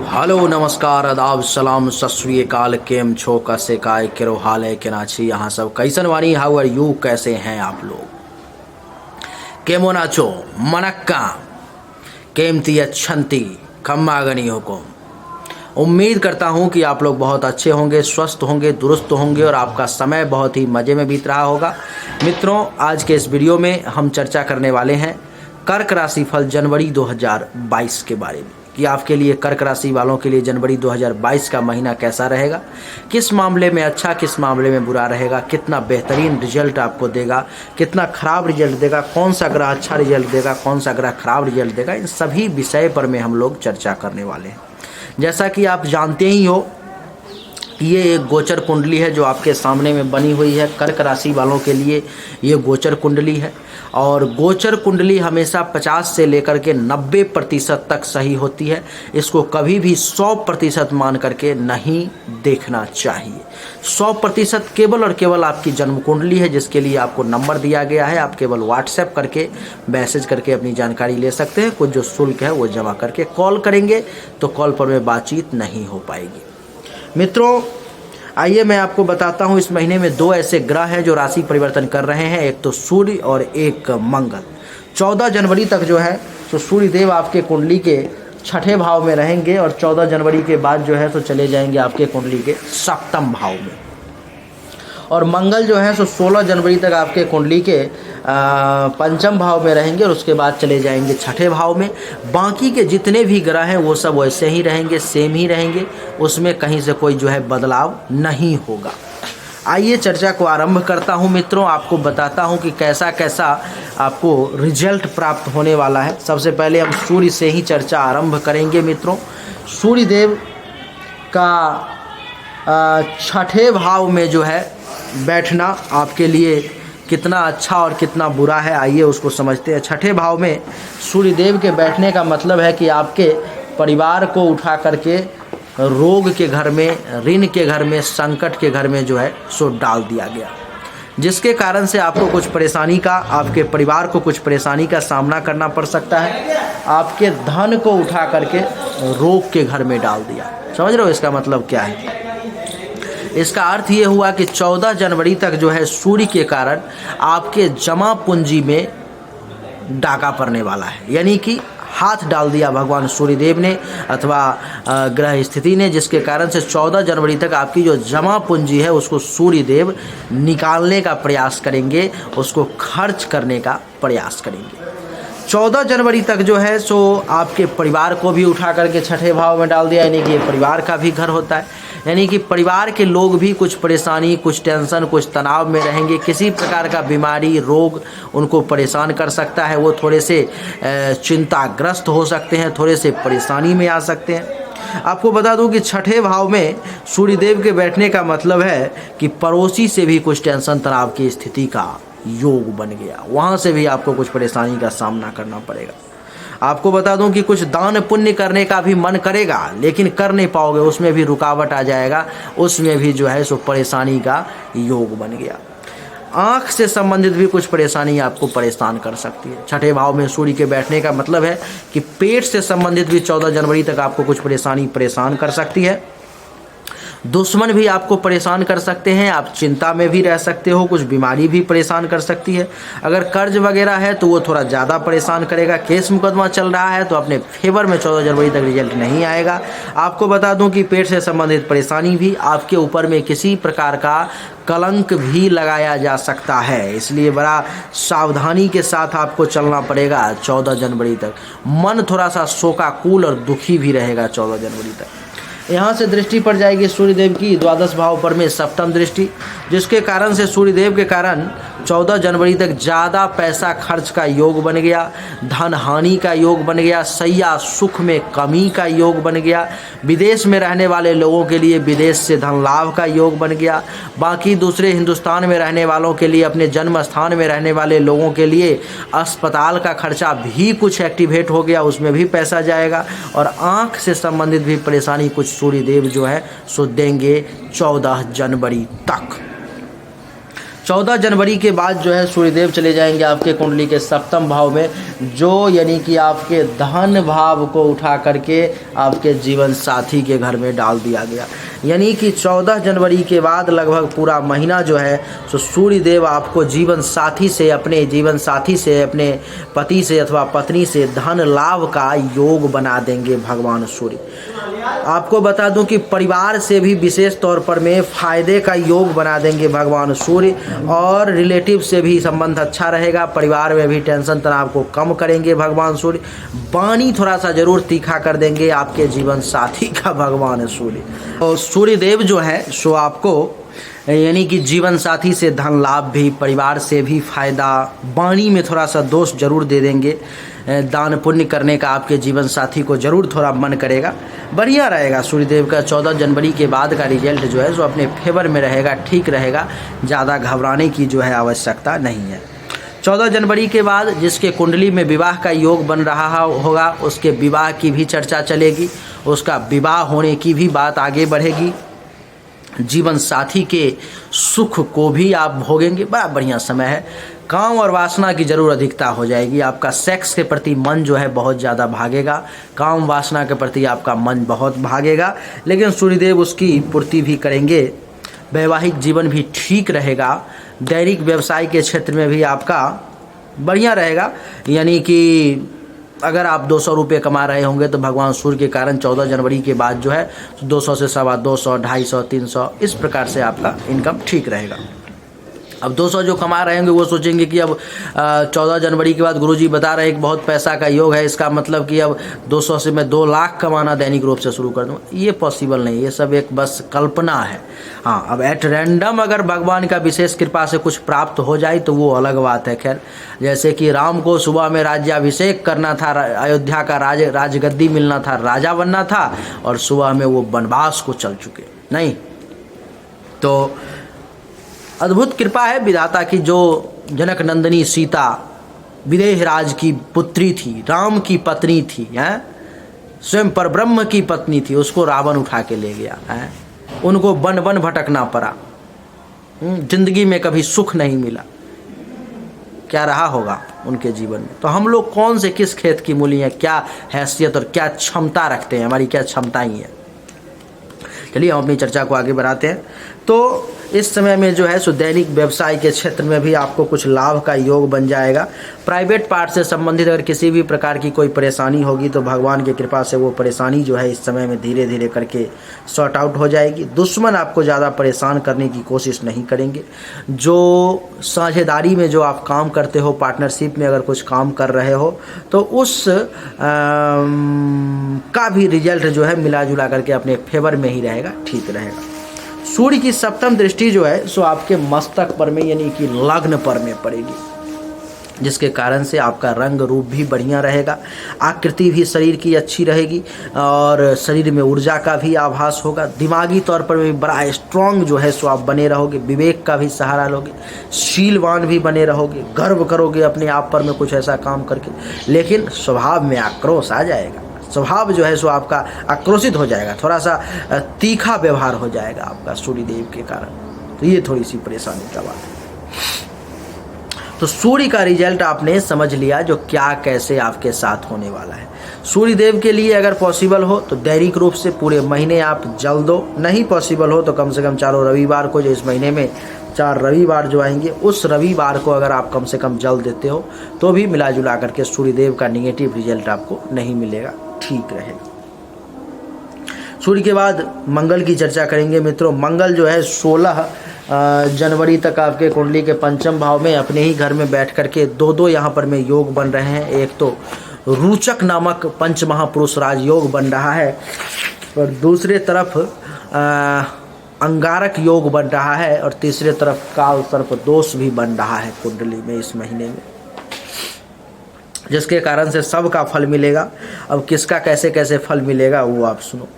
Hello नमस्कार आदाब सलाम सत श्री अकाल केम छो कैसे काय केरो हाल है के नाची यहाँ सब कैसन वानी हाउ आर यू कैसे हैं आप लोग केमो नाचो मनक्का केमती अच्छंती खम्मा गनी हुकुम। उम्मीद करता हूँ कि आप लोग बहुत अच्छे होंगे, स्वस्थ होंगे, दुरुस्त होंगे और आपका समय बहुत ही मज़े में बीत रहा होगा। मित्रों, आज के इस वीडियो में हम चर्चा करने वाले हैं कर्क राशि फल जनवरी 2022 के बारे में कि आपके लिए कर्क राशि वालों के लिए जनवरी 2022 का महीना कैसा रहेगा, किस मामले में अच्छा, किस मामले में बुरा रहेगा, कितना बेहतरीन रिजल्ट आपको देगा, कितना खराब रिजल्ट देगा, कौन सा ग्रह अच्छा रिजल्ट देगा, कौन सा ग्रह खराब रिजल्ट देगा। इन सभी विषय पर में हम लोग चर्चा करने वाले हैं। जैसा कि आप जानते ही हो, ये एक गोचर कुंडली है जो आपके सामने में बनी हुई है। कर्क राशि वालों के लिए ये गोचर कुंडली है और गोचर कुंडली हमेशा 50 से लेकर के 90% तक सही होती है। इसको कभी भी 100% मान करके नहीं देखना चाहिए। 100% केवल और केवल आपकी जन्म कुंडली है, जिसके लिए आपको नंबर दिया गया है। आप केवल व्हाट्सएप करके मैसेज करके अपनी जानकारी ले सकते हैं। कुछ जो शुल्क है वो जमा करके कॉल करेंगे तो कॉल पर में बातचीत नहीं हो पाएगी। मित्रों, आइए मैं आपको बताता हूँ, इस महीने में दो ऐसे ग्रह हैं जो राशि परिवर्तन कर रहे हैं, एक तो सूर्य और एक मंगल। 14 जनवरी तक जो है तो सूर्य देव आपके कुंडली के 6ठे भाव में रहेंगे और 14 जनवरी के बाद जो है तो चले जाएंगे आपके कुंडली के 7वें भाव में। और मंगल जो है सो 16 जनवरी तक आपके कुंडली के 5वें भाव में रहेंगे और उसके बाद चले जाएंगे 6ठे भाव में। बाकी के जितने भी ग्रह हैं वो सब वैसे ही रहेंगे, सेम ही रहेंगे, उसमें कहीं से कोई जो है बदलाव नहीं होगा। आइए चर्चा को आरंभ करता हूं मित्रों, आपको बताता हूं कि कैसा कैसा आपको रिजल्ट प्राप्त होने वाला है। सबसे पहले हम सूर्य से ही चर्चा आरंभ करेंगे मित्रों। सूर्य देव का 6ठे भाव में जो है बैठना आपके लिए कितना अच्छा और कितना बुरा है, आइए उसको समझते हैं। 6ठे भाव में सूर्यदेव के बैठने का मतलब है कि आपके परिवार को उठा करके रोग के घर में, ऋण के घर में, संकट के घर में जो है सो डाल दिया गया, जिसके कारण से आपको कुछ परेशानी का, आपके परिवार को कुछ परेशानी का सामना करना पड़ सकता है। आपके धन को उठा करके रोग के घर में डाल दिया। समझ रहे हो इसका मतलब क्या है? इसका अर्थ ये हुआ कि 14 जनवरी तक जो है सूर्य के कारण आपके जमा पूंजी में डाका पड़ने वाला है, यानी कि हाथ डाल दिया भगवान सूर्यदेव ने अथवा ग्रह स्थिति ने, जिसके कारण से 14 जनवरी तक आपकी जो जमा पूंजी है उसको सूर्यदेव निकालने का प्रयास करेंगे, उसको खर्च करने का प्रयास करेंगे। 14 जनवरी तक जो है सो आपके परिवार को भी उठा करके 6ठे भाव में डाल दिया, यानी कि ये परिवार का भी घर होता है, यानी कि परिवार के लोग भी कुछ परेशानी, कुछ टेंशन, कुछ तनाव में रहेंगे। किसी प्रकार का बीमारी, रोग उनको परेशान कर सकता है। वो थोड़े से चिंताग्रस्त हो सकते हैं, थोड़े से परेशानी में आ सकते हैं। आपको बता दूं कि 6ठे भाव में सूर्यदेव के बैठने का मतलब है कि पड़ोसी से भी कुछ टेंशन, तनाव की स्थिति का योग बन गया, वहाँ से भी आपको कुछ परेशानी का सामना करना पड़ेगा। आपको बता दूं कि कुछ दान पुण्य करने का भी मन करेगा लेकिन कर नहीं पाओगे, उसमें भी रुकावट आ जाएगा, उसमें भी जो है सो परेशानी का योग बन गया। आँख से संबंधित भी कुछ परेशानी आपको परेशान कर सकती है। 6ठे भाव में सूर्य के बैठने का मतलब है कि पेट से संबंधित भी 14 जनवरी तक आपको कुछ परेशानी परेशान कर सकती है। दुश्मन भी आपको परेशान कर सकते हैं, आप चिंता में भी रह सकते हो, कुछ बीमारी भी परेशान कर सकती है। अगर कर्ज वगैरह है तो वो थोड़ा ज़्यादा परेशान करेगा। केस मुकदमा चल रहा है तो अपने फेवर में 14 जनवरी तक रिजल्ट नहीं आएगा। आपको बता दूं कि पेट से संबंधित परेशानी भी, आपके ऊपर में किसी प्रकार का कलंक भी लगाया जा सकता है, इसलिए बड़ा सावधानी के साथ आपको चलना पड़ेगा 14 जनवरी तक। मन थोड़ा सा शोकाकुल और दुखी भी रहेगा 14 जनवरी तक। यहाँ से दृष्टि पड़ जाएगी सूर्यदेव की द्वादश भाव पर में सप्तम दृष्टि, जिसके कारण से सूर्यदेव के कारण 14 जनवरी तक ज़्यादा पैसा खर्च का योग बन गया, धन हानि का योग बन गया, सैया सुख में कमी का योग बन गया। विदेश में रहने वाले लोगों के लिए विदेश से धन लाभ का योग बन गया। बाकी दूसरे हिंदुस्तान में रहने वालों के लिए, अपने जन्म स्थान में रहने वाले लोगों के लिए अस्पताल का खर्चा भी कुछ एक्टिवेट हो गया, उसमें भी पैसा जाएगा। और आँख से संबंधित भी परेशानी कुछ सूर्यदेव जो है सो देंगे 14 जनवरी तक। 14 जनवरी के बाद जो है सूर्यदेव चले जाएंगे आपके कुंडली के सप्तम भाव में, जो यानी कि आपके धन भाव को उठा करके आपके जीवन साथी के घर में डाल दिया गया। यानी कि 14 जनवरी के बाद लगभग पूरा महीना जो है तो सूर्यदेव आपको जीवन साथी से, अपने जीवन साथी से, अपने पति से अथवा पत्नी से धन लाभ का योग बना देंगे भगवान सूर्य। आपको बता दूं कि परिवार से भी विशेष तौर पर में फायदे का योग बना देंगे भगवान सूर्य, और रिलेटिव से भी संबंध अच्छा रहेगा। परिवार में भी टेंशन तनाव को कम करेंगे भगवान सूर्य। वाणी थोड़ा सा जरूर तीखा कर देंगे आपके जीवन साथी का भगवान सूर्य। और सूर्यदेव जो है सो आपको यानी कि जीवन साथी से धन लाभ भी, परिवार से भी फायदा, वाणी में थोड़ा सा दोष जरूर दे देंगे। दान पुण्य करने का आपके जीवन साथी को जरूर थोड़ा मन करेगा। बढ़िया रहेगा सूर्यदेव का 14 जनवरी के बाद का रिजल्ट जो है जो अपने फेवर में रहेगा, ठीक रहेगा। ज़्यादा घबराने की जो है आवश्यकता नहीं है। 14 जनवरी के बाद जिसके कुंडली में विवाह का योग बन रहा होगा उसके विवाह की भी चर्चा चलेगी, उसका विवाह होने की भी बात आगे बढ़ेगी। जीवन साथी के सुख को भी आप भोगेंगे। बड़ा बढ़िया समय है। काम और वासना की जरूर अधिकता हो जाएगी। आपका सेक्स के प्रति मन जो है बहुत ज़्यादा भागेगा, काम वासना के प्रति आपका मन बहुत भागेगा, लेकिन सूर्यदेव उसकी पूर्ति भी करेंगे। वैवाहिक जीवन भी ठीक रहेगा। दैनिक व्यवसाय के क्षेत्र में भी आपका बढ़िया रहेगा। यानी कि अगर आप 200 रुपये कमा रहे होंगे तो भगवान सूर्य के कारण 14 जनवरी के बाद जो है 200 से 225, 250, 300 इस प्रकार से आपका इनकम ठीक रहेगा। अब 200 जो कमा रहे होंगे वो सोचेंगे कि अब 14 जनवरी के बाद गुरुजी बता रहे हैं कि बहुत पैसा का योग है, इसका मतलब कि अब 200 से मैं 2 लाख कमाना दैनिक रूप से शुरू कर दूँ। ये पॉसिबल नहीं, ये सब एक बस कल्पना है। हाँ, अब एट रैंडम अगर भगवान का विशेष कृपा से कुछ प्राप्त हो जाए तो वो अलग बात है। खैर, जैसे कि राम को सुबह में राज्याभिषेक करना था, अयोध्या का राजगद्दी मिलना था, राजा बनना था, और सुबह में वो वनवास को चल चुके नहीं। तो अद्भुत कृपा है विधाता की। जो जनक नंदिनी सीता विदेह राज की पुत्री थी, राम की पत्नी थी, हैं, स्वयं परब्रह्म की पत्नी थी, उसको रावण उठा के ले गया है। उनको वन वन भटकना पड़ा। जिंदगी में कभी सुख नहीं मिला। क्या रहा होगा उनके जीवन में। तो हम लोग कौन से किस खेत की मूली हैं, क्या हैसियत और क्या क्षमता रखते हैं, हमारी क्या क्षमताएं हैं। चलिए हम अपनी चर्चा को आगे बढ़ाते हैं। तो इस समय में जो है सो दैनिक व्यवसाय के क्षेत्र में भी आपको कुछ लाभ का योग बन जाएगा। प्राइवेट पार्ट से संबंधित अगर किसी भी प्रकार की कोई परेशानी होगी तो भगवान की कृपा से वो परेशानी जो है इस समय में धीरे धीरे करके सॉर्ट आउट हो जाएगी। दुश्मन आपको ज़्यादा परेशान करने की कोशिश नहीं करेंगे। जो साझेदारी में जो आप काम करते हो, पार्टनरशिप में अगर कुछ काम कर रहे हो तो उस का भी रिजल्ट जो है मिला जुला करके अपने फेवर में ही रहेगा, ठीक रहेगा। सूर्य की सप्तम दृष्टि जो है सो आपके मस्तक पर में यानी कि लग्न पर में पड़ेगी, जिसके कारण से आपका रंग रूप भी बढ़िया रहेगा। आकृति भी शरीर की अच्छी रहेगी और शरीर में ऊर्जा का भी आभास होगा। दिमागी तौर पर भी बड़ा स्ट्रॉन्ग जो है सो आप बने रहोगे। विवेक का भी सहारा लोगे, शीलवान भी बने रहोगे, गर्व करोगे अपने आप पर में कुछ ऐसा काम करके। लेकिन स्वभाव में आक्रोश आ जाएगा। स्वभाव जो है सो आपका आक्रोशित हो जाएगा, थोड़ा सा तीखा व्यवहार हो जाएगा आपका सूर्यदेव के कारण। तो ये थोड़ी सी परेशानी का बात है। तो सूर्य का रिजल्ट आपने समझ लिया जो क्या कैसे आपके साथ होने वाला है। सूर्यदेव के लिए अगर पॉसिबल हो तो दैनिक रूप से पूरे महीने आप जल दो। नहीं पॉसिबल हो तो कम से कम 4 रविवार को, जो इस महीने में 4 रविवार जो आएंगे, उस रविवार को अगर आप कम से कम जल देते हो तो भी मिला जुला करके सूर्यदेव का निगेटिव रिजल्ट आपको नहीं मिलेगा, ठीक रहेगा। सूर्य के बाद मंगल की चर्चा करेंगे मित्रों। मंगल जो है 16 जनवरी तक आपके कुंडली के पंचम भाव में अपने ही घर में बैठ करके दो यहाँ पर में योग बन रहे हैं। एक तो रुचक नामक पंच महापुरुष राजयोग बन रहा है और दूसरे तरफ अंगारक योग बन रहा है और तीसरे तरफ काल सर्प दोष भी बन रहा है कुंडली में इस महीने में, जिसके कारण से सबका फल मिलेगा। अब किसका कैसे कैसे फल मिलेगा वो आप सुनो।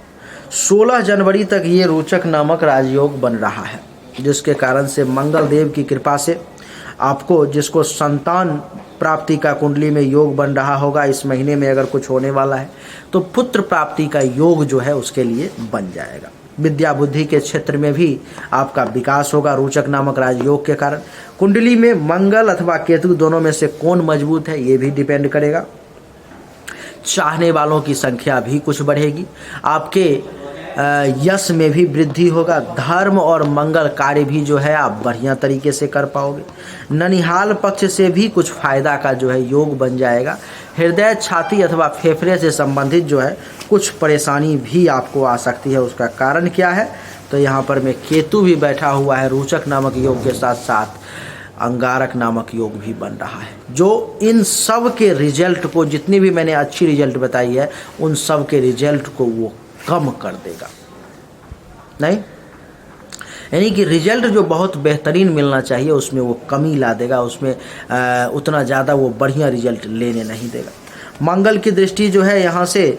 16 जनवरी तक ये रोचक नामक राजयोग बन रहा है, जिसके कारण से मंगल देव की कृपा से आपको, जिसको संतान प्राप्ति का कुंडली में योग बन रहा होगा, इस महीने में अगर कुछ होने वाला है तो पुत्र प्राप्ति का योग जो है उसके लिए बन जाएगा। विद्या बुद्धि के क्षेत्र में भी आपका विकास होगा रोचक नामक राजयोग के कारण। कुंडली में मंगल अथवा केतु दोनों में से कौन मजबूत है ये भी डिपेंड करेगा। चाहने वालों की संख्या भी कुछ बढ़ेगी, आपके यश में भी वृद्धि होगा, धर्म और मंगल कार्य भी जो है आप बढ़िया तरीके से कर पाओगे। ननिहाल पक्ष से भी कुछ फायदा का जो है योग बन जाएगा। हृदय, छाती अथवा फेफड़े से संबंधित जो है कुछ परेशानी भी आपको आ सकती है। उसका कारण क्या है, तो यहाँ पर में केतु भी बैठा हुआ है, रोचक नामक योग के साथ साथ अंगारक नामक योग भी बन रहा है, जो इन सब के रिजल्ट को, जितनी भी मैंने अच्छी रिजल्ट बताई है, उन सब के रिजल्ट को वो कम कर देगा। नहीं, यानी कि रिजल्ट जो बहुत बेहतरीन मिलना चाहिए उसमें वो कमी ला देगा, उसमें उतना ज़्यादा वो बढ़िया रिजल्ट लेने नहीं देगा। मंगल की दृष्टि जो है यहाँ से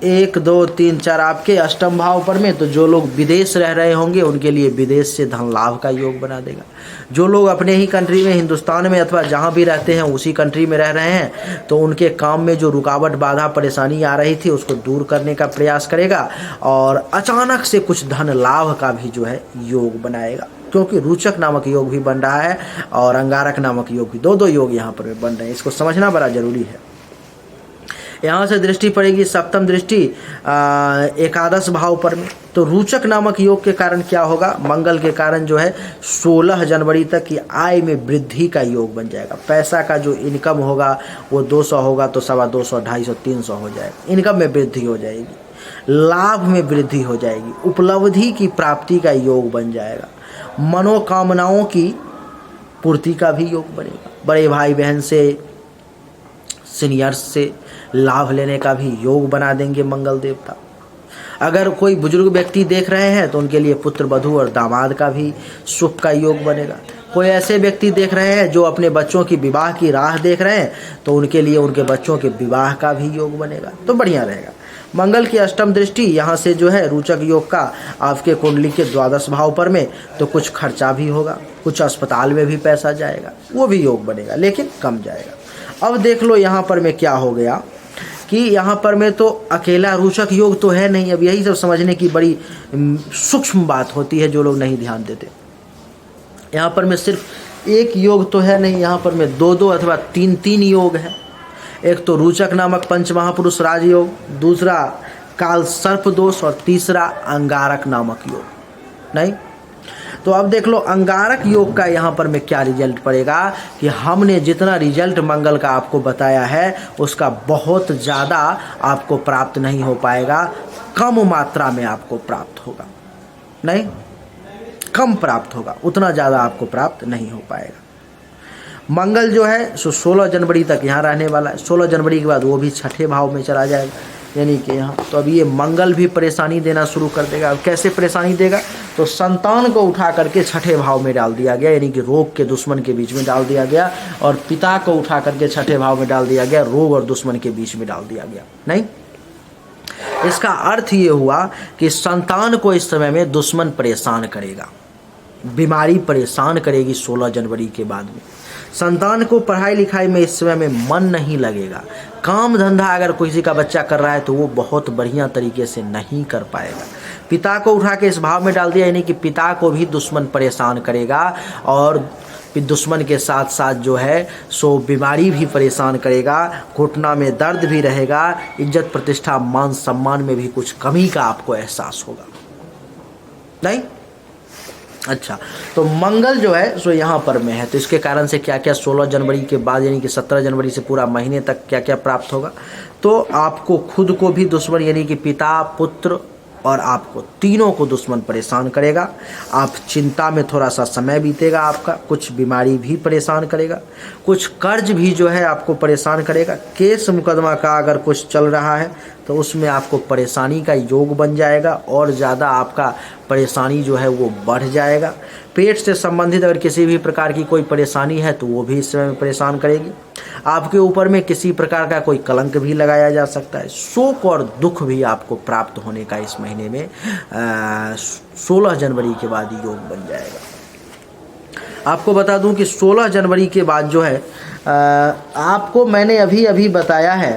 1 2 3 4 आपके अष्टम भाव पर में, तो जो लोग विदेश रह रहे होंगे उनके लिए विदेश से धन लाभ का योग बना देगा। जो लोग अपने ही कंट्री में, हिंदुस्तान में अथवा जहाँ भी रहते हैं उसी कंट्री में रह रहे हैं, तो उनके काम में जो रुकावट, बाधा, परेशानी आ रही थी उसको दूर करने का प्रयास करेगा और अचानक से कुछ धन लाभ का भी जो है योग बनाएगा, क्योंकि रोचक नामक योग भी बन रहा है और अंगारक नामक योग भी, दो योग यहाँ पर बन रहे हैं। इसको समझना बड़ा जरूरी है। यहाँ से दृष्टि पड़ेगी, सप्तम दृष्टि एकादश भाव पर में, तो रोचक नामक योग के कारण क्या होगा, मंगल के कारण जो है 16 जनवरी तक की आय में वृद्धि का योग बन जाएगा। पैसा का जो इनकम होगा वो 200 होगा तो 250, 250, 300 हो जाएगा। इनकम में वृद्धि हो जाएगी, लाभ में वृद्धि हो जाएगी, उपलब्धि की प्राप्ति का योग बन जाएगा, मनोकामनाओं की पूर्ति का भी योग बनेगा। बड़े भाई बहन से, सीनियर्स से लाभ लेने का भी योग बना देंगे मंगल देवता। अगर कोई बुजुर्ग व्यक्ति देख रहे हैं तो उनके लिए पुत्र, वधू और दामाद का भी सुख का योग बनेगा। कोई ऐसे व्यक्ति देख रहे हैं जो अपने बच्चों की विवाह की राह देख रहे हैं, तो उनके लिए उनके बच्चों के विवाह का भी योग बनेगा, तो बढ़िया रहेगा। मंगल की अष्टम दृष्टि यहाँ से जो है रोचक योग का आपके कुंडली के द्वादश भाव पर में, तो कुछ खर्चा भी होगा, कुछ अस्पताल में भी पैसा जाएगा, वो भी योग बनेगा लेकिन कम जाएगा। अब देख लो यहाँ पर में क्या हो गया कि यहाँ पर में तो अकेला रोचक योग तो है नहीं। अब यही सब समझने की बड़ी सूक्ष्म बात होती है जो लोग नहीं ध्यान देते। यहाँ पर में सिर्फ एक योग तो है नहीं, यहाँ पर में 2 अथवा 3 योग है। एक तो रोचक नामक पंचमहापुरुष राजयोग, दूसरा काल सर्प दोष और तीसरा अंगारक नामक योग। नहीं, तो अब देख लो अंगारक योग का यहाँ पर में क्या रिजल्ट पड़ेगा कि हमने जितना रिजल्ट मंगल का आपको बताया है उसका बहुत ज़्यादा आपको प्राप्त नहीं हो पाएगा, कम मात्रा में आपको प्राप्त होगा। नहीं, कम प्राप्त होगा, उतना ज़्यादा आपको प्राप्त नहीं हो पाएगा। मंगल जो है सो 16 जनवरी तक यहाँ रहने वाला है। 16 जनवरी के बाद वो भी छठे भाव में चला जाएगा, यानी कि यहाँ तो अभी ये मंगल भी परेशानी देना शुरू कर देगा। अब कैसे परेशानी देगा, तो संतान को उठा करके छठे भाव में डाल दिया गया, यानी कि रोग के दुश्मन के बीच में डाल दिया गया, और पिता को उठा करके छठे भाव में डाल दिया गया, रोग और दुश्मन के बीच में डाल दिया गया। नहीं, इसका अर्थ ये हुआ कि संतान को इस समय में दुश्मन परेशान करेगा, बीमारी परेशान करेगी। 16 जनवरी के बाद में संतान को पढ़ाई लिखाई में इस समय में मन नहीं लगेगा। काम धंधा अगर किसी का बच्चा कर रहा है तो वो बहुत बढ़िया तरीके से नहीं कर पाएगा। पिता को उठा के इस भाव में डाल दिया, यानी कि पिता को भी दुश्मन परेशान करेगा, और दुश्मन के साथ साथ जो है सो बीमारी भी परेशान करेगा, घुटना में दर्द भी रहेगा, इज्जत प्रतिष्ठा मान सम्मान में भी कुछ कमी का आपको एहसास होगा। नहीं, अच्छा, तो मंगल जो है सो यहाँ पर में है, तो इसके कारण से क्या क्या 16 जनवरी के बाद यानी कि 17 जनवरी से पूरा महीने तक क्या क्या प्राप्त होगा, तो आपको खुद को भी दुश्मन यानी कि पिता, पुत्र और आपको तीनों को दुश्मन परेशान करेगा। आप चिंता में थोड़ा सा समय बीतेगा आपका, कुछ बीमारी भी परेशान करेगा, कुछ कर्ज भी जो है आपको परेशान करेगा। केस मुकदमा का अगर कुछ चल रहा है तो उसमें आपको परेशानी का योग बन जाएगा और ज़्यादा आपका परेशानी जो है वो बढ़ जाएगा। पेट से संबंधित अगर किसी भी प्रकार की कोई परेशानी है तो वो भी इस समय में परेशान करेगी। आपके ऊपर में किसी प्रकार का कोई कलंक भी लगाया जा सकता है। शोक और दुख भी आपको प्राप्त होने का इस महीने में 16 जनवरी के बाद योग बन जाएगा। आपको बता दूं कि 16 जनवरी के बाद जो है आपको मैंने अभी बताया है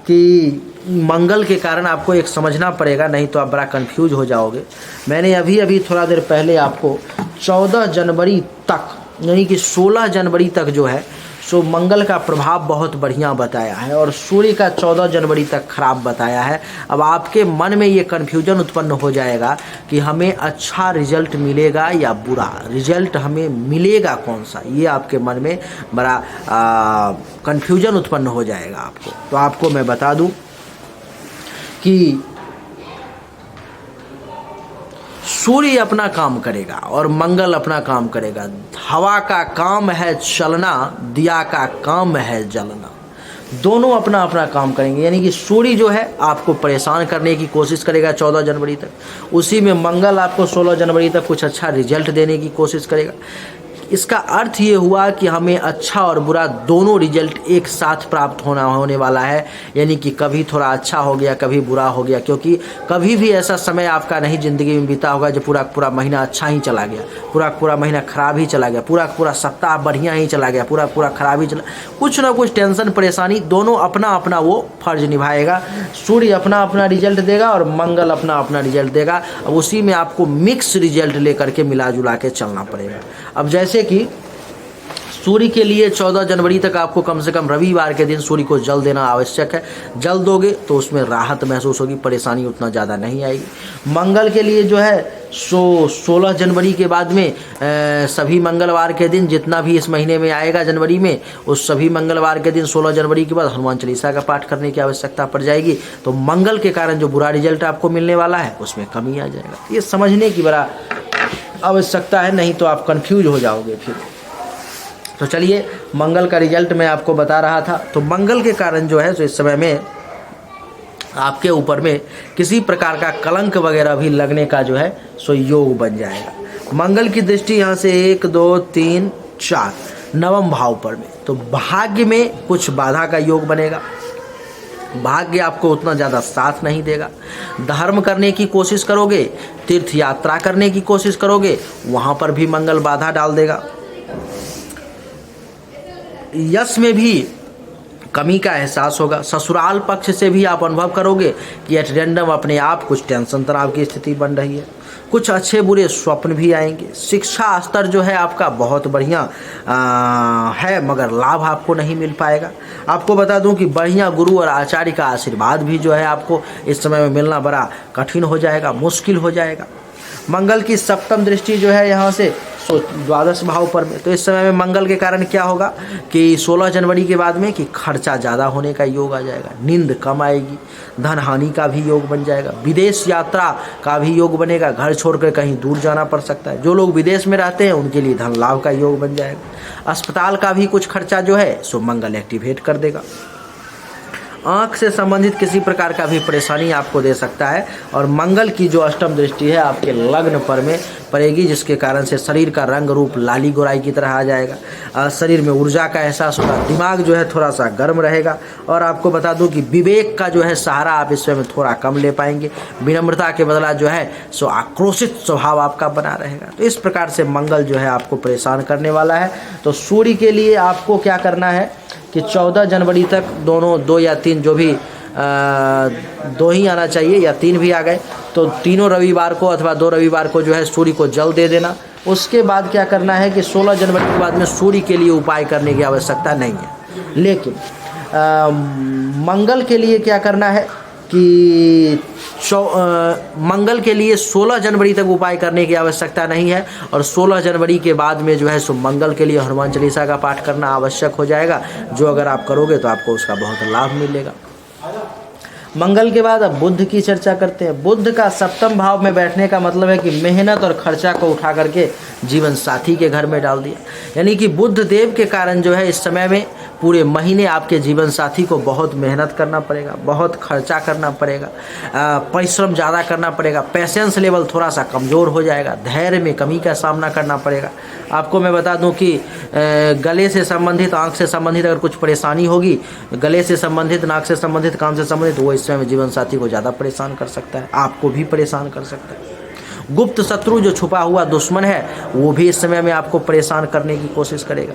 कि मंगल के कारण आपको एक समझना पड़ेगा, नहीं तो आप बड़ा कंफ्यूज हो जाओगे। मैंने अभी अभी थोड़ा देर पहले आपको 14 जनवरी तक यानी कि 16 जनवरी तक जो है सो मंगल का प्रभाव बहुत बढ़िया बताया है और सूर्य का 14 जनवरी तक खराब बताया है। अब आपके मन में ये कन्फ्यूजन उत्पन्न हो जाएगा कि हमें अच्छा रिजल्ट मिलेगा या बुरा रिजल्ट हमें मिलेगा कौन सा, ये आपके मन में बड़ा कन्फ्यूजन उत्पन्न हो जाएगा आपको। तो आपको मैं बता दूं कि सूर्य अपना काम करेगा और मंगल अपना काम करेगा। हवा का काम है चलना, दिया का काम है जलना। दोनों अपना अपना काम करेंगे, यानी कि सूर्य जो है आपको परेशान करने की कोशिश करेगा 14 जनवरी तक, उसी में मंगल आपको 16 जनवरी तक कुछ अच्छा रिजल्ट देने की कोशिश करेगा। इसका अर्थ ये हुआ कि हमें अच्छा और बुरा दोनों रिजल्ट एक साथ प्राप्त होने वाला है, यानी कि कभी थोड़ा अच्छा हो गया कभी बुरा हो गया, क्योंकि कभी भी ऐसा समय आपका नहीं ज़िंदगी में बीता होगा जो पूरा पूरा महीना अच्छा ही चला गया, पूरा पूरा महीना खराब ही चला गया, पूरा पूरा सप्ताह बढ़िया ही चला गया, पूरा पूरा खराब ही चला। कुछ ना कुछ टेंशन परेशानी, दोनों अपना अपना वो फर्ज निभाएगा। सूर्य अपना अपना रिजल्ट देगा और मंगल अपना अपना रिजल्ट देगा। अब उसी में आपको मिक्स रिजल्ट लेकर के मिला जुला के चलना पड़ेगा। अब जैसे कि सूर्य के लिए 14 जनवरी तक आपको कम से कम रविवार के दिन सूर्य को जल देना आवश्यक है। जल दोगे तो उसमें राहत महसूस होगी, परेशानी उतना ज़्यादा नहीं आएगी। मंगल के लिए जो है 16 जनवरी के बाद में सभी मंगलवार के दिन जितना भी इस महीने में आएगा जनवरी में, उस सभी मंगलवार के दिन 16 जनवरी के बाद हनुमान चालीसा का पाठ करने की आवश्यकता पड़ जाएगी। तो मंगल के कारण जो बुरा रिजल्ट आपको मिलने वाला है उसमें कमी आ जाएगा। ये समझने की बड़ा आवश्यकता है, नहीं तो आप कंफ्यूज हो जाओगे फिर। तो चलिए मंगल का रिजल्ट मैं आपको बता रहा था। तो मंगल के कारण जो है तो इस समय में आपके ऊपर में किसी प्रकार का कलंक वगैरह भी लगने का जो है सो योग बन जाएगा। मंगल की दृष्टि यहाँ से 1 2 3 4 नवम भाव पर में, तो भाग्य में कुछ बाधा का योग बनेगा। भाग्य आपको उतना ज़्यादा साथ नहीं देगा। धर्म करने की कोशिश करोगे, तीर्थ यात्रा करने की कोशिश करोगे, वहाँ पर भी मंगल बाधा डाल देगा। यश में भी कमी का एहसास होगा। ससुराल पक्ष से भी आप अनुभव करोगे कि एट रैंडम अपने आप कुछ टेंशन तनाव की स्थिति बन रही है। कुछ अच्छे बुरे स्वप्न भी आएंगे। शिक्षा स्तर जो है आपका बहुत बढ़िया है, मगर लाभ आपको नहीं मिल पाएगा। आपको बता दूं कि बढ़िया गुरु और आचार्य का आशीर्वाद भी जो है आपको इस समय में मिलना बड़ा कठिन हो जाएगा, मुश्किल हो जाएगा। मंगल की सप्तम दृष्टि जो है यहाँ से 12 भाव पर में, तो इस समय में मंगल के कारण क्या होगा कि 16 जनवरी के बाद में कि खर्चा ज़्यादा होने का योग आ जाएगा, नींद कम आएगी, धन हानि का भी योग बन जाएगा, विदेश यात्रा का भी योग बनेगा, घर छोड़कर कहीं दूर जाना पड़ सकता है। जो लोग विदेश में रहते हैं उनके लिए धन लाभ का योग बन जाएगा। अस्पताल का भी कुछ खर्चा जो है सो मंगल एक्टिवेट कर देगा। आँख से संबंधित किसी प्रकार का भी परेशानी आपको दे सकता है। और मंगल की जो अष्टम दृष्टि है आपके लग्न पर में पड़ेगी, जिसके कारण से शरीर का रंग रूप लाली गोराई की तरह आ जाएगा। शरीर में ऊर्जा का एहसास होगा, दिमाग जो है थोड़ा सा गर्म रहेगा। और आपको बता दूं कि विवेक का जो है सहारा आप इस समय थोड़ा कम ले पाएंगे। विनम्रता के बदला जो है सो आक्रोशित स्वभाव आपका बना रहेगा। तो इस प्रकार से मंगल जो है आपको परेशान करने वाला है। तो सूर्य के लिए आपको क्या करना है कि 14 जनवरी तक दोनों 2 या 3 जो भी 2 ही आना चाहिए या 3 भी आ गए तो तीनों रविवार को अथवा 2 रविवार को जो है सूर्य को जल दे देना। उसके बाद क्या करना है कि 16 जनवरी के बाद में सूर्य के लिए उपाय करने की आवश्यकता नहीं है। लेकिन मंगल के लिए क्या करना है कि मंगल के लिए 16 जनवरी तक उपाय करने की आवश्यकता नहीं है। और 16 जनवरी के बाद में जो है सो मंगल के लिए हनुमान चालीसा का पाठ करना आवश्यक हो जाएगा, जो अगर आप करोगे तो आपको उसका बहुत लाभ मिलेगा। मंगल के बाद अब बुध की चर्चा करते हैं। बुध का सप्तम भाव में बैठने का मतलब है कि मेहनत और खर्चा को उठा करके जीवन साथी के घर में डाल दिया। यानी कि बुध देव के कारण जो है इस समय में पूरे महीने आपके जीवन साथी को बहुत मेहनत करना पड़ेगा, बहुत खर्चा करना पड़ेगा, परिश्रम ज़्यादा करना पड़ेगा, पेशेंस लेवल थोड़ा सा कमज़ोर हो जाएगा, धैर्य में कमी का सामना करना पड़ेगा। आपको मैं बता दूं कि गले से संबंधित, आँख से संबंधित अगर कुछ परेशानी होगी, गले से संबंधित, नाक से संबंधित, कान से संबंधित, वो इस समय जीवन साथी को ज़्यादा परेशान कर सकता है, आपको भी परेशान कर सकता है। गुप्त शत्रु जो छुपा हुआ दुश्मन है वो भी इस समय में आपको परेशान करने की कोशिश करेगा।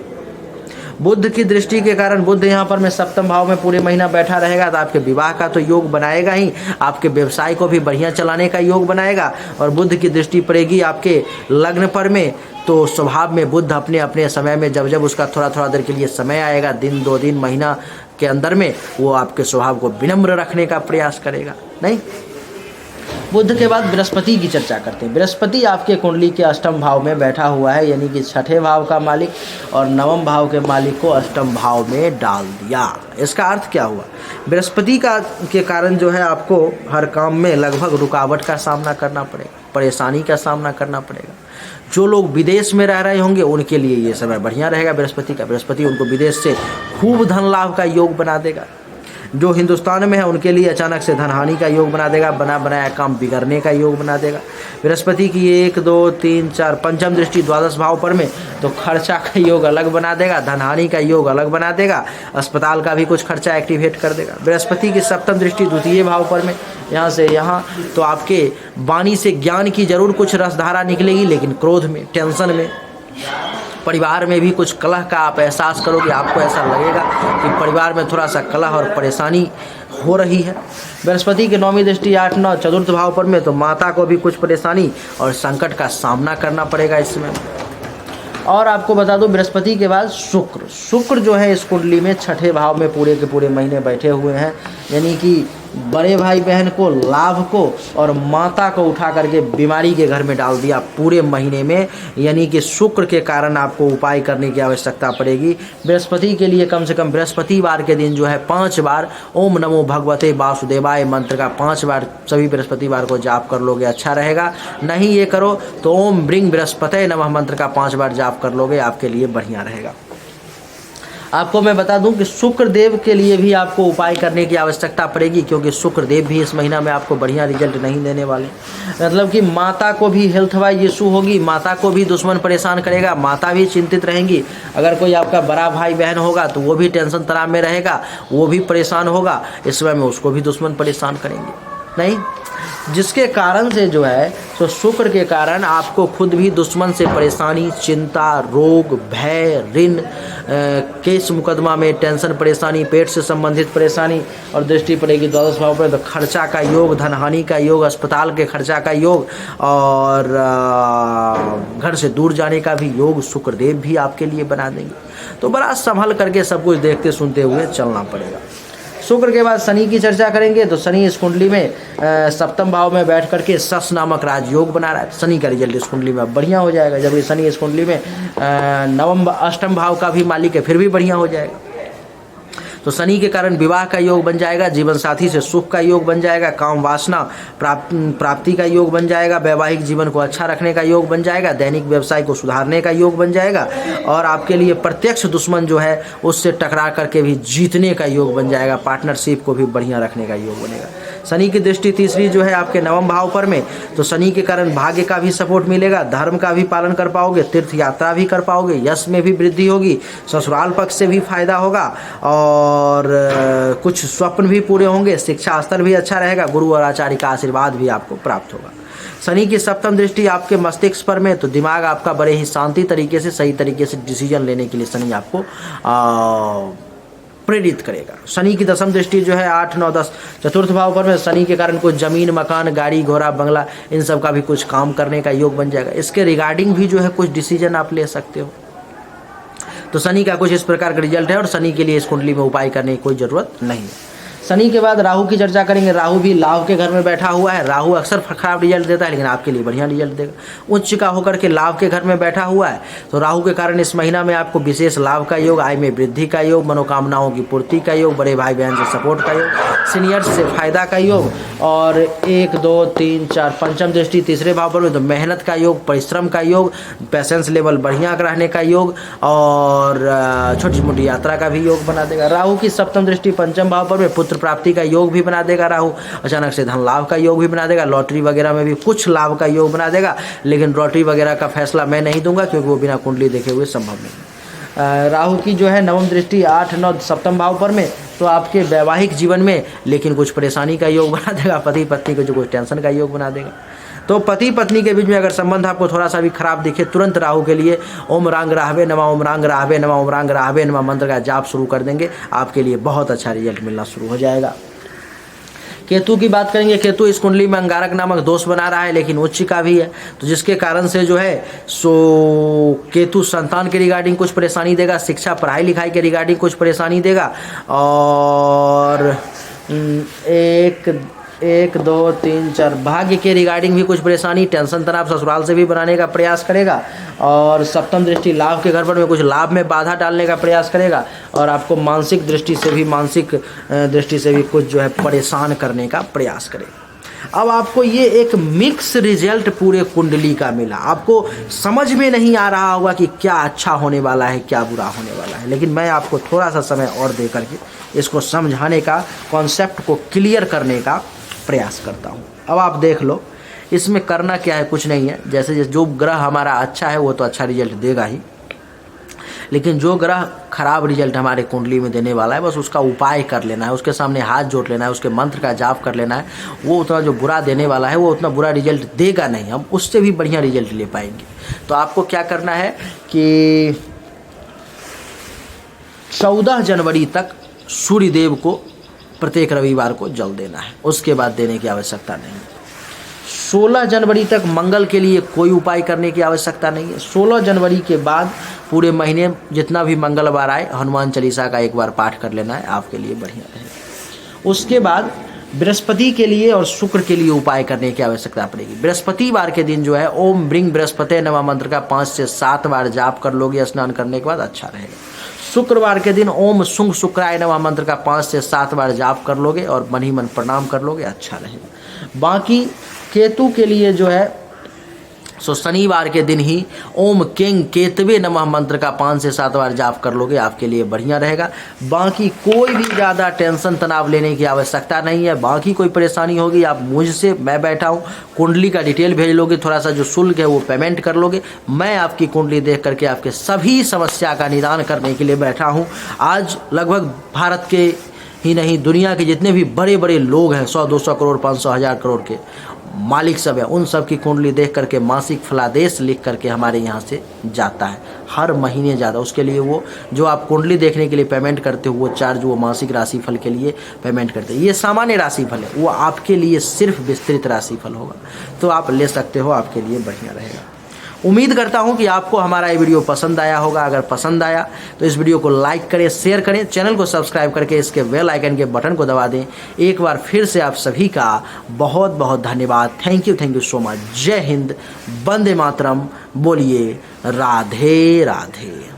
बुध की दृष्टि के कारण बुध यहाँ पर में सप्तम भाव में पूरे महीना बैठा रहेगा, तो आपके विवाह का तो योग बनाएगा ही, आपके व्यवसाय को भी बढ़िया चलाने का योग बनाएगा। और बुध की दृष्टि पड़ेगी आपके लग्न पर में, तो स्वभाव में बुध अपने अपने समय में जब जब उसका थोड़ा थोड़ा देर के लिए समय आएगा, दिन 2 दिन महीना के अंदर में, वो आपके स्वभाव को विनम्र रखने का प्रयास करेगा। नहीं, बुध के बाद बृहस्पति की चर्चा करते हैं। बृहस्पति आपके कुंडली के अष्टम भाव में बैठा हुआ है, यानी कि छठे भाव का मालिक और नवम भाव के मालिक को अष्टम भाव में डाल दिया। इसका अर्थ क्या हुआ? बृहस्पति का के कारण जो है आपको हर काम में लगभग रुकावट का सामना करना पड़ेगा, परेशानी का सामना करना पड़ेगा। जो लोग विदेश में रह रहे होंगे उनके लिए ये समय बढ़िया रहेगा बृहस्पति का। बृहस्पति उनको विदेश से खूब धन लाभ का योग बना देगा। जो हिंदुस्तान में है उनके लिए अचानक से धन हानि का योग बना देगा, बना बनाया काम बिगड़ने का योग बना देगा। बृहस्पति की 1 2 3 4 पंचम दृष्टि द्वादश भाव पर में, तो खर्चा का योग अलग बना देगा, धन हानि का योग अलग बना देगा, अस्पताल का भी कुछ खर्चा एक्टिवेट कर देगा। बृहस्पति की सप्तम दृष्टि द्वितीय भाव पर में, यहाँ से यहाँ, तो आपके वाणी से ज्ञान की जरूर कुछ रसधारा निकलेगी, लेकिन क्रोध में, टेंशन में, परिवार में भी कुछ कलह का आप एहसास करोगे। आपको ऐसा लगेगा कि परिवार में थोड़ा सा कलह और परेशानी हो रही है। बृहस्पति की 9वीं दृष्टि 8 9 चतुर्थ भाव पर में, तो माता को भी कुछ परेशानी और संकट का सामना करना पड़ेगा इस समय। और आपको बता दूं, बृहस्पति के बाद शुक्र जो है इस कुंडली में छठे भाव में पूरे के पूरे महीने बैठे हुए हैं, यानी कि बड़े भाई बहन को, लाभ को और माता को उठा करके बीमारी के घर में डाल दिया पूरे महीने में। यानी कि शुक्र के कारण आपको उपाय करने की आवश्यकता पड़ेगी। बृहस्पति के लिए कम से कम बृहस्पतिवार के दिन जो है 5 बार ओम नमो भगवते वासुदेवाय मंत्र का 5 बार सभी बृहस्पतिवार को जाप कर लोगे, अच्छा रहेगा। नहीं ये करो तो ओम ब्रिंग बृहस्पते नमः मंत्र का 5 बार जाप कर लोगे, आपके लिए बढ़िया रहेगा। आपको मैं बता दूं कि शुक्र देव के लिए भी आपको उपाय करने की आवश्यकता पड़ेगी, क्योंकि शुक्र देव भी इस महीना में आपको बढ़िया रिजल्ट नहीं देने वाले। मतलब कि माता को भी हेल्थ वाइज इशू होगी, माता को भी दुश्मन परेशान करेगा, माता भी चिंतित रहेंगी। अगर कोई आपका बड़ा भाई बहन होगा तो वो भी टेंशन तनाव में रहेगा, वो भी परेशान होगा, इस समय में उसको भी दुश्मन परेशान करेंगे। नहीं, जिसके कारण से जो है तो शुक्र के कारण आपको खुद भी दुश्मन से परेशानी, चिंता, रोग, भय, ऋण, केस मुकदमा में टेंशन, परेशानी, पेट से संबंधित परेशानी। और दृष्टि पड़ेगी द्वादश भाव पर, तो खर्चा का योग, धन हानि का योग, अस्पताल के खर्चा का योग और घर से दूर जाने का भी योग शुक्रदेव भी आपके लिए बना देंगे। तो बड़ा संभल करके सब कुछ देखते सुनते हुए चलना पड़ेगा। शुक्र के बाद शनि की चर्चा करेंगे, तो शनि इस कुंडली में सप्तम भाव में बैठ करके शश नामक राजयोग बना रहा है। शनि का रिजल्ट इस कुंडली में बढ़िया हो जाएगा। जब ये शनि इस कुंडली में अष्टम भाव का भी मालिक है, फिर भी बढ़िया हो जाएगा। तो शनि के कारण विवाह का योग बन जाएगा, जीवन साथी से सुख का योग बन जाएगा, काम वासना प्राप्ति का योग बन जाएगा, वैवाहिक जीवन को अच्छा रखने का योग बन जाएगा, दैनिक व्यवसाय को सुधारने का योग बन जाएगा और आपके लिए प्रत्यक्ष दुश्मन जो है उससे टकरा करके भी जीतने का योग बन जाएगा, पार्टनरशिप को भी बढ़िया रखने का योग बनेगा। शनि की दृष्टि तीसरी जो है आपके नवम भाव पर में, तो शनि के कारण भाग्य का भी सपोर्ट मिलेगा, धर्म का भी पालन कर पाओगे, तीर्थ यात्रा भी कर पाओगे, यश में भी वृद्धि होगी, ससुराल पक्ष से भी फायदा होगा और कुछ स्वप्न भी पूरे होंगे, शिक्षा स्तर भी अच्छा रहेगा, गुरु और आचार्य का आशीर्वाद भी आपको प्राप्त होगा। शनि की सप्तम दृष्टि आपके मस्तिष्क पर में, तो दिमाग आपका बड़े ही शांति तरीके से, सही तरीके से डिसीजन लेने के लिए शनि आपको प्रेरित करेगा। शनि की दसम दृष्टि जो है 8 9 10 चतुर्थ भाव पर में, शनि के कारण कुछ जमीन, मकान, गाड़ी, घोड़ा, बंगला, इन सब का भी कुछ काम करने का योग बन जाएगा। इसके रिगार्डिंग भी जो है कुछ डिसीजन आप ले सकते हो। तो शनि का कुछ इस प्रकार का रिजल्ट है और शनि के लिए इस कुंडली में उपाय करने की कोई जरूरत नहीं है। शनि के बाद राहु की चर्चा करेंगे। राहु भी लाभ के घर में बैठा हुआ है। राहु अक्सर खराब रिजल्ट देता है, लेकिन आपके लिए बढ़िया रिजल्ट देगा। उच्च का होकर के लाभ के घर में बैठा हुआ है, तो राहु के कारण इस महीना में आपको विशेष लाभ का योग, आय में वृद्धि का योग, मनोकामनाओं की पूर्ति का योग, बड़े भाई बहन से सपोर्ट का योग, सीनियर्स से फायदा का योग और 1 2 3 4 पंचम दृष्टि तीसरे भाव पर, तो मेहनत का योग, परिश्रम का योग, पेशेंस लेवल बढ़िया रहने का योग और छोटी मोटी यात्रा का भी योग बना देगा। राहु की सप्तम दृष्टि पंचम भाव पर में पुत्र प्राप्ति का योग भी बना देगा। राहु अचानक से धन लाभ का योग भी बना देगा। लॉटरी वगैरह में भी कुछ लाभ का योग बना देगा, लेकिन लॉटरी वगैरह का फैसला मैं नहीं दूंगा क्योंकि वो बिना कुंडली देखे हुए संभव नहीं। राहु की जो है नवम दृष्टि 8 9 सप्तम भाव पर में, तो आपके वैवाहिक जीवन में लेकिन कुछ परेशानी का योग बना देगा, पति पत्नी को जो कुछ टेंशन का योग बना देगा। तो पति पत्नी के बीच में अगर संबंध आपको थोड़ा सा भी खराब दिखे, तुरंत राहु के लिए ओम रांग राहवे नमः, ओम रांग राहवे नमः, ओम रांग राहवे नमः मंत्र का जाप शुरू कर देंगे, आपके लिए बहुत अच्छा रिजल्ट मिलना शुरू हो जाएगा। केतु की बात करेंगे, केतु इस कुंडली में अंगारक नामक दोष बना रहा है, लेकिन उच्च का भी है, तो जिसके कारण से जो है सो केतु संतान के रिगार्डिंग कुछ परेशानी देगा, शिक्षा पढ़ाई लिखाई के रिगार्डिंग कुछ परेशानी देगा, और 1 2 3 4 भाग्य के रिगार्डिंग भी कुछ परेशानी, टेंशन तनाव ससुराल से भी बनाने का प्रयास करेगा, और सप्तम दृष्टि लाभ के घर पर में कुछ लाभ में बाधा डालने का प्रयास करेगा, और आपको मानसिक दृष्टि से भी कुछ जो है परेशान करने का प्रयास करेगा। अब आपको ये एक मिक्स रिजल्ट पूरे कुंडली का मिला, आपको समझ में नहीं आ रहा होगा कि क्या अच्छा होने वाला है क्या बुरा होने वाला है, लेकिन मैं आपको थोड़ा सा समय और दे करके इसको समझाने का, कॉन्सेप्ट को क्लियर करने का प्रयास करता हूँ। अब आप देख लो इसमें करना क्या है, कुछ नहीं है। जैसे जो ग्रह हमारा अच्छा है वो तो अच्छा रिजल्ट देगा ही, लेकिन जो ग्रह खराब रिजल्ट हमारे कुंडली में देने वाला है बस उसका उपाय कर लेना है, उसके सामने हाथ जोड़ लेना है, उसके मंत्र का जाप कर लेना है। वो उतना जो बुरा देने वाला है वो उतना बुरा रिजल्ट देगा नहीं, हम उससे भी बढ़िया रिजल्ट ले पाएंगे। तो आपको क्या करना है कि 14 जनवरी तक सूर्य देव को प्रत्येक रविवार को जल देना है, उसके बाद देने की आवश्यकता नहीं है। 16 जनवरी तक मंगल के लिए कोई उपाय करने की आवश्यकता नहीं है। 16 जनवरी के बाद पूरे महीने जितना भी मंगलवार आए हनुमान चालीसा का एक बार पाठ कर लेना है, आपके लिए बढ़िया रहेगा। उसके बाद बृहस्पति के लिए और शुक्र के लिए उपाय करने की आवश्यकता पड़ेगी। बृहस्पतिवार के दिन जो है ओम ब्रिंग बृहस्पति नमः मंत्र का 5 से 7 बार जाप कर लोगे स्नान करने के बाद, अच्छा रहेगा। शुक्रवार के दिन ओम शुंग शुक्राय नमः मंत्र का 5 से 7 बार जाप कर लोगे और मन ही मन प्रणाम कर लोगे, अच्छा रहेगा। बाकी केतु के लिए जो है सो शनिवार के दिन ही ओम किंग केतवे नमः मंत्र का 5 से 7 बार जाप कर लोगे, आपके लिए बढ़िया रहेगा। बाकी कोई भी ज़्यादा टेंशन तनाव लेने की आवश्यकता नहीं है। बाकी कोई परेशानी होगी आप मुझसे, मैं बैठा हूँ, कुंडली का डिटेल भेज लोगे, थोड़ा सा जो शुल्क है वो पेमेंट कर लोगे, मैं आपकी कुंडली देख करके आपके सभी समस्या का निदान करने के लिए बैठा हूँ। आज लगभग भारत के ही नहीं दुनिया के जितने भी बड़े बड़े लोग हैं, 100-200 करोड़ 500,000 करोड़ के मालिक सब है, उन सब की कुंडली देख करके मासिक फलादेश लिख करके हमारे यहाँ से जाता है हर महीने ज़्यादा। उसके लिए वो जो आप कुंडली देखने के लिए पेमेंट करते हो वो चार्ज वो मासिक राशिफल के लिए पेमेंट करते हैं। ये सामान्य राशिफल है, वो आपके लिए सिर्फ विस्तृत राशिफल होगा, तो आप ले सकते हो, आपके लिए बढ़िया रहेगा। उम्मीद करता हूं कि आपको हमारा ये वीडियो पसंद आया होगा। अगर पसंद आया तो इस वीडियो को लाइक करें, शेयर करें, चैनल को सब्सक्राइब करके इसके बेल आइकन के बटन को दबा दें। एक बार फिर से आप सभी का बहुत बहुत धन्यवाद। Thank you so much. जय हिंद, वंदे मातरम, बोलिए राधे राधे।